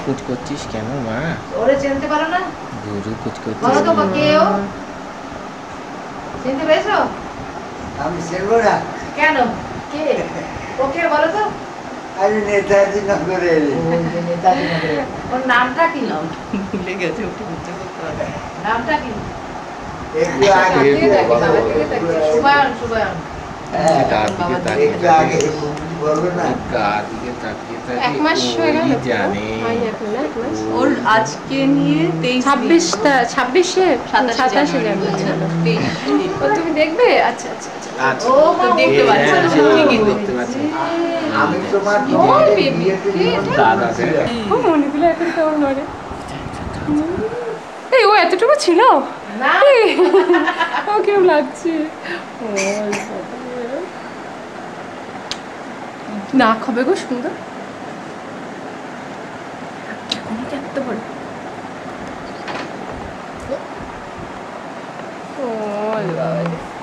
কুচ করছিস কেন মা? ওরে চিনতে পারো না? গুরু কুচ করছিস বলো তো কে ও? চিনতে পেরেছো? আমি চিনবো না। কেন? কে? ওকে বলো তো? আমি নেতাজি নগরে। নেতাজি নগরে। ওর নামটা কি? ভুলে গেছে, ওটা বুঝতে করতে হবে। নামটা কি? একটু আগে সুবায়ন, সুবায়ন। কার দিকে তাকিয়ে একটু আগে বলবো না। কার দিকে তাকিয়ে এক মাস হয়ে গেল ওই জানে। হয়নি এখন না, এক মাস। ওর আজকে নিয়ে 26শে 27শে যাবে। ও তুমি দেখবে? আচ্ছা আচ্ছা আচ্ছা। আচ্ছা ও তো দেখতে পাচ্ছি না, হ্যাঁ, ঠিকই তো। দেখতে পাচ্ছি। আমি তোমার দাদাকে ও মনিগুলো এখন কেমন নড়ে। এই ও এতটুকু ছিল? না। ও কেমন লাগছে? নাক হবে গো সুন্দর। এত বড়। ও বাবা।